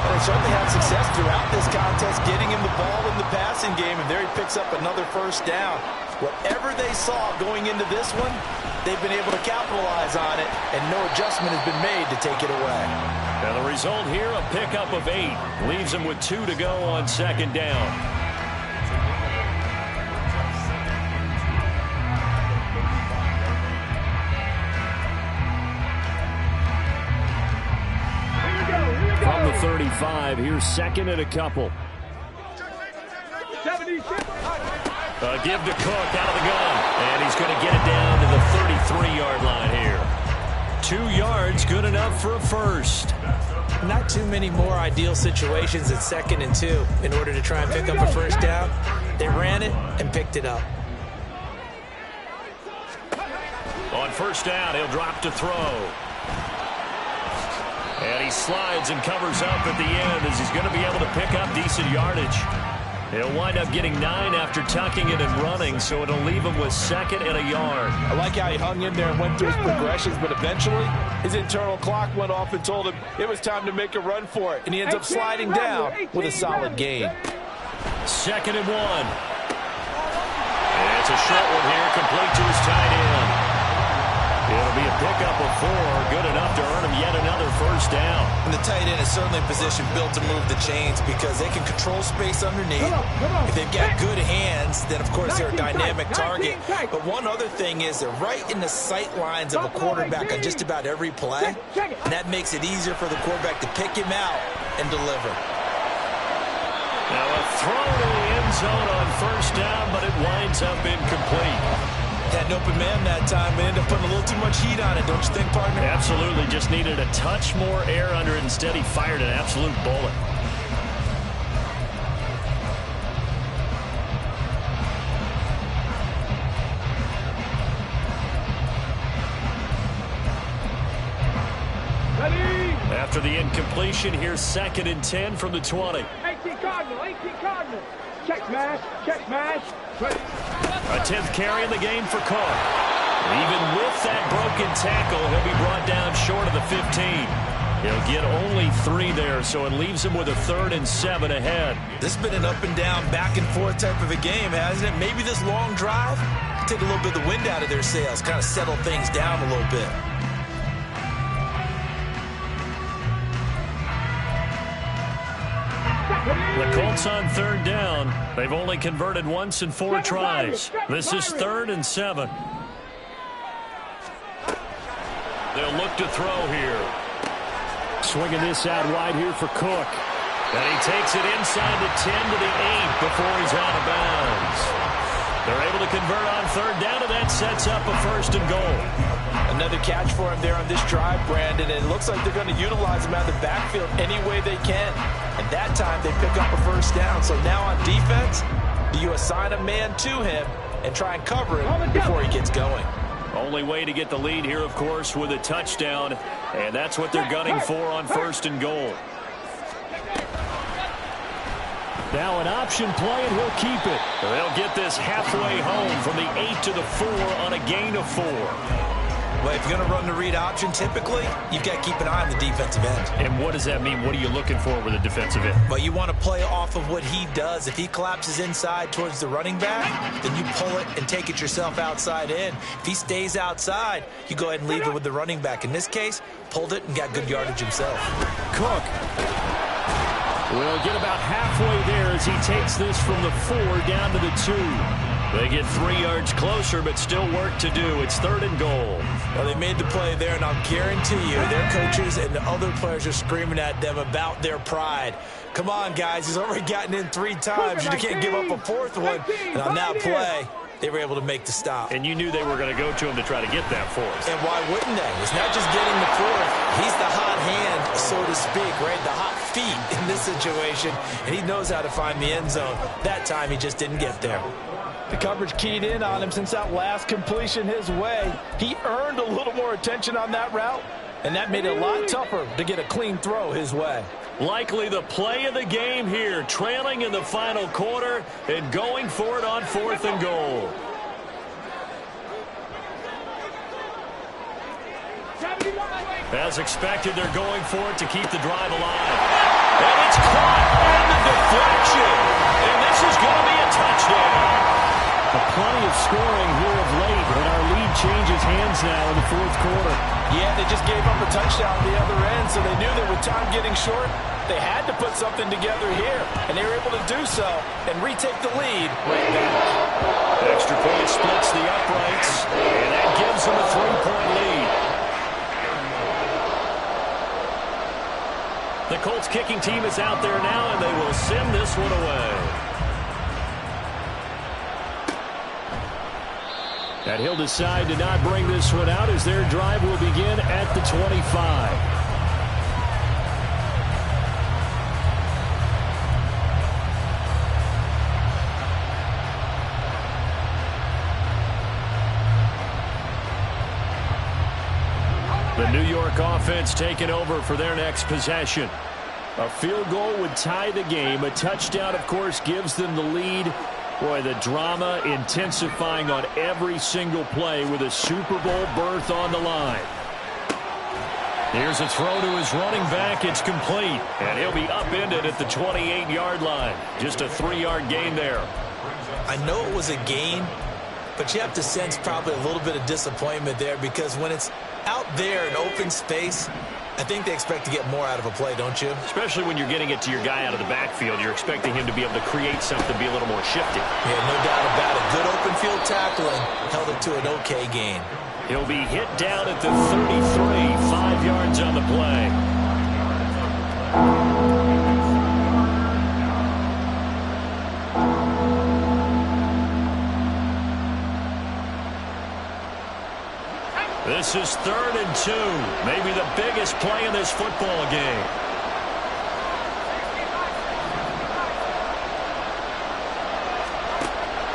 And they certainly had success throughout this contest, getting him the ball in the passing game, and there he picks up another first down. Whatever they saw going into this one, they've been able to capitalize on it, and no adjustment has been made to take it away. Now the result here, a pickup of 8. Leaves them with 2 to go on 2nd down. From the 35, here's 2nd and a couple. 76. Give to Cook out of the gun. And he's going to get it down to the 33-yard line here. 2 yards, good enough for a first. Not too many more ideal situations at 2nd and 2 in order to try and pick up a first down. They ran it and picked it up. On first down, he'll drop to throw. And he slides and covers up at the end as he's going to be able to pick up decent yardage. He'll wind up getting 9 after tucking it and running, so it'll leave him with 2nd and a yard. I like how he hung in there and went through his progressions, but eventually his internal clock went off and told him it was time to make a run for it, and he ends up sliding down with a solid gain. 2nd and 1. And it's a short one here, complete to his tight end. It'll be a pickup of 4, good enough to earn him yet another first down. And the tight end is certainly a position built to move the chains because they can control space underneath. If they've got good hands, then of course they're a dynamic target. But one other thing is they're right in the sight lines of a quarterback on just about every play. And that makes it easier for the quarterback to pick him out and deliver. Now a throw to the end zone on first down, but it winds up incomplete. Had an open man that time, but ended up putting a little too much heat on it, don't you think, partner? Absolutely, just needed a touch more air under it. Instead, he fired an absolute bullet. After the incompletion, here's 2nd and 10 from the 20. 18 Cardinal, 18 Cardinal. Check smash, check smash. A 10th carry in the game for Cook. Even with that broken tackle, he'll be brought down short of the 15. He'll get only 3 there, so it leaves him with a 3rd and 7 ahead. This has been an up and down, back and forth type of a game, hasn't it? Maybe this long drive can take a little bit of the wind out of their sails, kind of settle things down a little bit. The Colts on 3rd down. They've only converted once in 4 tries. This is 3rd and 7. They'll look to throw here. Swinging this out wide here for Cook. And he takes it inside the 10 to the 8 before he's out of bounds. They're able to convert on 3rd down, and that sets up a 1st and goal. Another catch for him there on this drive, Brandon, and it looks like they're going to utilize him out of the backfield any way they can. And that time they pick up a 1st down. So now on defense, do you assign a man to him and try and cover him before he gets going? Only way to get the lead here, of course, with a touchdown, and that's what they're gunning for on 1st and goal. Now an option play, and he'll keep it. They'll get this halfway home from the 8 to the 4 on a gain of 4. Well, if you're going to run the read option, typically, you've got to keep an eye on the defensive end. And what does that mean? What are you looking for with a defensive end? Well, you want to play off of what he does. If he collapses inside towards the running back, then you pull it and take it yourself outside in. If he stays outside, you go ahead and leave it with the running back. In this case, pulled it and got good yardage himself. Cook will get about halfway there as he takes this from the 4 down to the 2. They get 3 yards closer, but still work to do. It's 3rd and goal. Well, they made the play there, and I'll guarantee you their coaches and the other players are screaming at them about their pride. Come on, guys. He's already gotten in 3 times. You can't give up a 4th one. And on that play, they were able to make the stop. And you knew they were going to go to him to try to get that 4th. And why wouldn't they? It's not just getting the 4th. He's the hot hand, so to speak, right? The hot feet in this situation. And he knows how to find the end zone. That time, he just didn't get there. The coverage keyed in on him since that last completion his way. He earned a little more attention on that route, and that made it a lot tougher to get a clean throw his way. Likely the play of the game here, trailing in the final quarter and going for it on 4th and goal. As expected, they're going for it to keep the drive alive. And it's caught on the deflection. And this is going to be a touchdown. Plenty of scoring here of late, and our lead changes hands now in the 4th quarter. Yeah, they just gave up a touchdown at the other end, so they knew that with time getting short, they had to put something together here, and they were able to do so and retake the lead right back. Extra point splits the uprights, and that gives them a 3-point lead. The Colts kicking team is out there now, and they will send this one away. And he'll decide to not bring this one out as their drive will begin at the 25. The New York offense taking over for their next possession. A field goal would tie the game. A touchdown, of course, gives them the lead. Boy, the drama intensifying on every single play with a Super Bowl berth on the line. Here's a throw to his running back. It's complete. And he'll be upended at the 28-yard line. Just a 3-yard gain there. I know it was a gain, but you have to sense probably a little bit of disappointment there because when it's out there in open space, I think they expect to get more out of a play, don't you? Especially when you're getting it to your guy out of the backfield. You're expecting him to be able to create something, be a little more shifty. Yeah, no doubt about it. Good open field tackling held it to an okay gain. He'll be hit down at the 33, 5 yards on the play. This is 3rd and 2. Maybe the biggest play in this football game.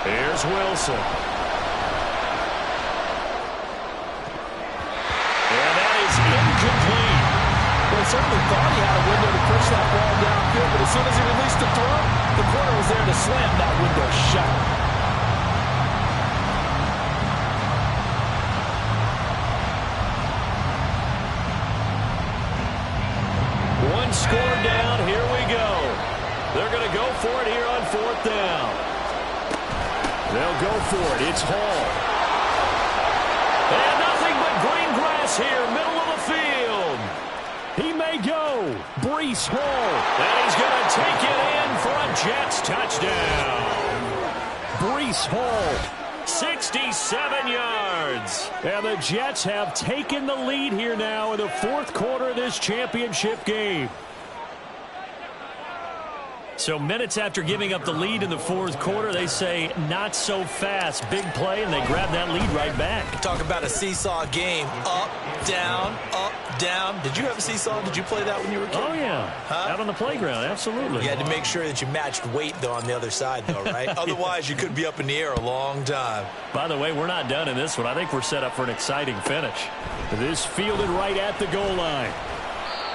Here's Wilson. And that is incomplete. Well, he certainly thought he had a window to push that ball downfield, but as soon as he released the throw, the corner was there to slam that window shut. One score down. Here we go. They're going to go for it here on 4th down. They'll go for it. It's Hall. And nothing but green grass here, middle of the field. He may go. Breece Hall. And he's going to take it in for a Jets touchdown. Breece Hall. 67 yards. And the Jets have taken the lead here now in the 4th quarter of this championship game. So minutes after giving up the lead in the 4th quarter, they say not so fast. Big play, and they grab that lead right back. Talk about a seesaw game. Up, down, up, down. Did you have a seesaw? Did you play that when you were a kid? Oh, yeah. Huh? Out on the playground, absolutely. You had to make sure that you matched weight, though, on the other side, though, right? Otherwise, you could be up in the air a long time. By the way, we're not done in this one. I think we're set up for an exciting finish. This fielded right at the goal line.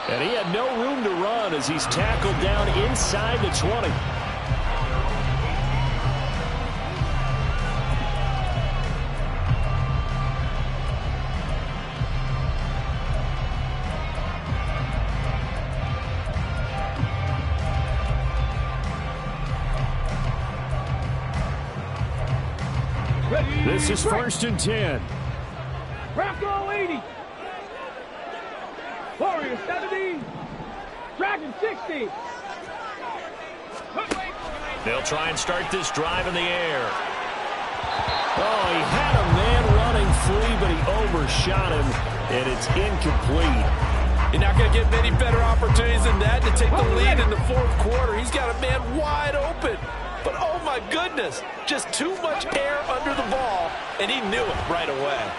And he had no room to run as he's tackled down inside the 20. This is 1st and 10. Bronco 80. Warrior 70. Dragon 60. They'll try and start this drive in the air. Oh, he had a man running free, but he overshot him, and it's incomplete. You're not going to get many better opportunities than that to take the lead in the 4th quarter. He's got a man wide open. But, oh, my goodness, just too much air under the ball, and he knew it right away.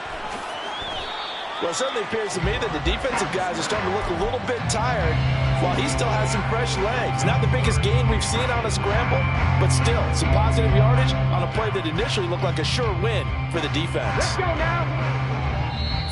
Well, it certainly appears to me that the defensive guys are starting to look a little bit tired while he still has some fresh legs. Not the biggest gain we've seen on a scramble, but still some positive yardage on a play that initially looked like a sure win for the defense. Let's go now.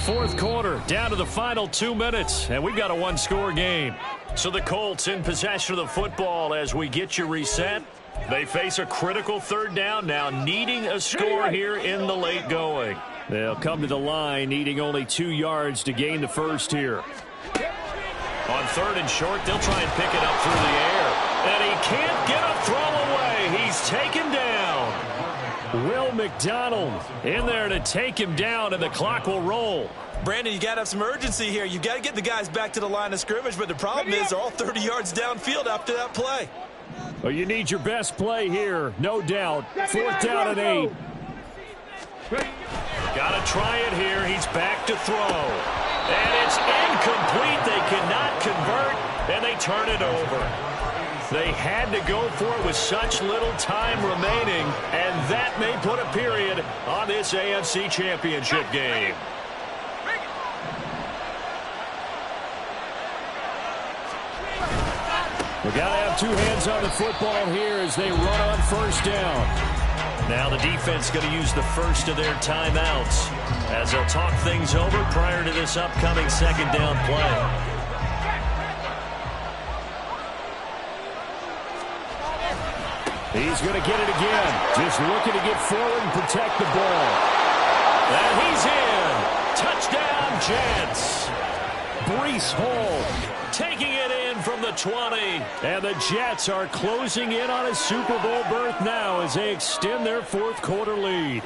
4th quarter, down to the final 2 minutes, and we've got a one-score game. So the Colts in possession of the football as we get you reset. They face a critical 3rd down now, needing a score here in the late going. They'll come to the line, needing only 2 yards to gain the first here. On 3rd and short, they'll try and pick it up through the air. And he can't get a throw away. He's taken down. Will McDonald in there to take him down, and the clock will roll. Brandon, you got to have some urgency here. You got to get the guys back to the line of scrimmage, but the problem is they're all 30 yards downfield after that play. Well, you need your best play here, no doubt. 4th down and 8. Got to try it here. He's back to throw. And it's incomplete. They cannot convert, and they turn it over. They had to go for it with such little time remaining, and that may put a period on this AFC Championship game. We got to have 2 hands on the football here as they run on 1st down. Now the defense going to use the first of their timeouts as they'll talk things over prior to this upcoming 2nd down play. He's going to get it again. Just looking to get forward and protect the ball. And he's in. Touchdown, Jets. Breece Hall taking it in from the 20. And the Jets are closing in on a Super Bowl berth now as they extend their fourth quarter lead.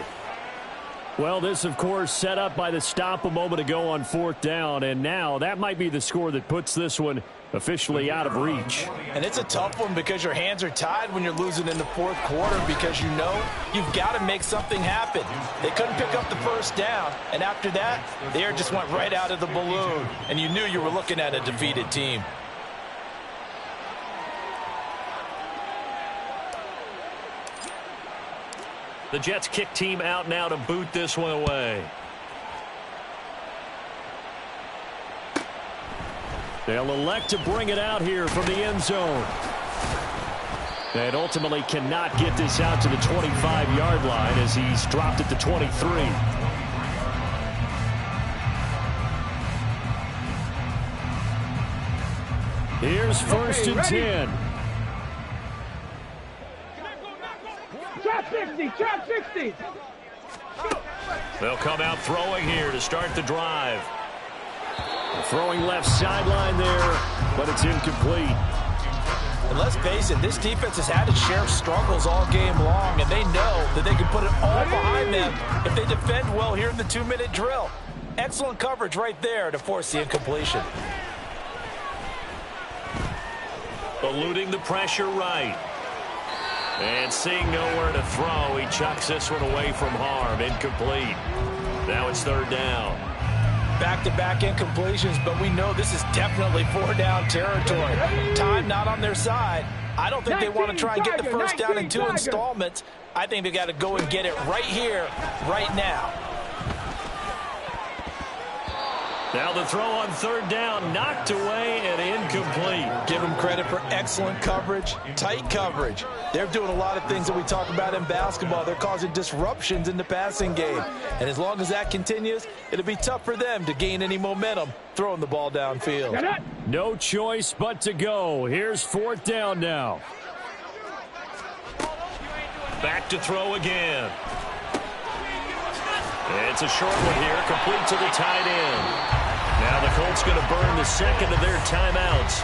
Well, this, of course, set up by the stop a moment ago on fourth down. And now that might be the score that puts this one officially out of reach. And it's a tough one because your hands are tied when you're losing in the fourth quarter because you know you've got to make something happen. They couldn't pick up the first down, and after that, the air just went right out of the balloon, and you knew you were looking at a defeated team. The Jets kick team out now to boot this one away. They'll elect to bring it out here from the end zone. And ultimately cannot get this out to the 25-yard line as he's dropped at the 23. Here's first and 10. Trap 60, trap 60. They'll come out throwing here to start the drive. Throwing left sideline there, but it's incomplete. And let's face it, this defense has had its share of struggles all game long, and they know that they can put it all behind them if they defend well here in the 2-minute drill. Excellent coverage right there to force the incompletion. Eluding the pressure right. And seeing nowhere to throw, he chucks this one away from harm. Incomplete. Now it's third down. Back-to-back incompletions, but we know this is definitely 4-down territory. Time not on their side. I don't think they want to try and get the first down in 2 installments. I think they got to go and get it right here, right now. Now the throw on third down, knocked away and incomplete. Give them credit for excellent coverage, tight coverage. They're doing a lot of things that we talk about in basketball. They're causing disruptions in the passing game. And as long as that continues, it'll be tough for them to gain any momentum throwing the ball downfield. No choice but to go. Here's fourth down now. Back to throw again. It's a short one here, complete to the tight end. Now the Colts going to burn the second of their timeouts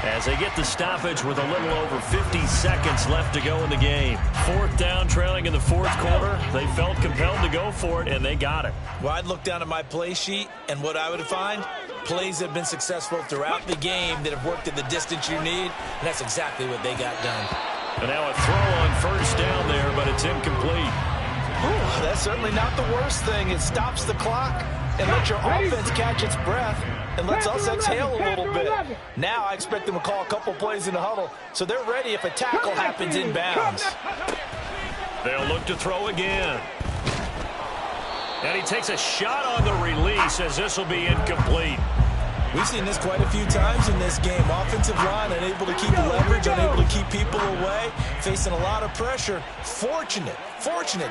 as they get the stoppage with a little over 50 seconds left to go in the game. Fourth down, trailing in the fourth quarter. They felt compelled to go for it, and they got it. Well, I'd look down at my play sheet, and what I would find, plays have been successful throughout the game that have worked at the distance you need, and that's exactly what they got done. And now a throw on first down there, but it's incomplete. Ooh, that's certainly not the worst thing. It stops the clock and lets your offense catch its breath and lets us exhale a little bit. Now I expect them to call a couple plays in the huddle, so they're ready if a tackle happens inbounds. They'll look to throw again. And he takes a shot on the release as this will be incomplete. We've seen this quite a few times in this game. Offensive line unable to keep leverage, unable to keep people away, facing a lot of pressure. Fortunate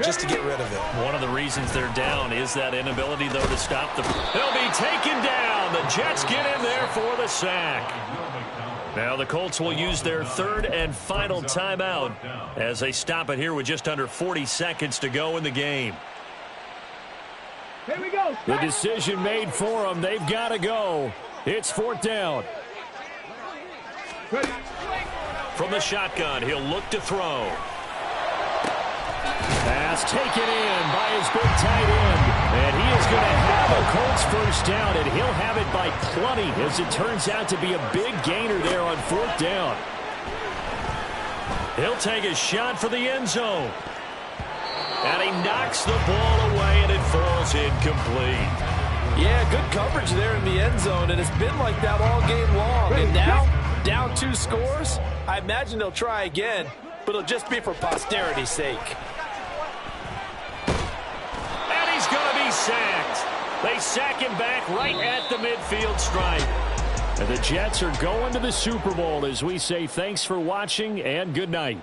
just to get rid of it. One of the reasons they're down is that inability, though, to stop them. They'll be taken down. The Jets get in there for the sack. Now the Colts will use their third and final timeout as they stop it here with just under 40 seconds to go in the game. Here we go. The decision made for them. They've got to go. It's fourth down. From the shotgun, he'll look to throw. Pass taken in by his big tight end. And he is going to have a Colts first down, and he'll have it by plenty as it turns out to be a big gainer there on fourth down. He'll take a shot for the end zone. And he knocks the ball away, and it falls incomplete. Yeah, good coverage there in the end zone, and it's been like that all game long. And now, down 2 scores, I imagine they'll try again, but it'll just be for posterity's sake. And he's going to be sacked. They sack him back right at the midfield stripe. And the Jets are going to the Super Bowl as we say thanks for watching and good night.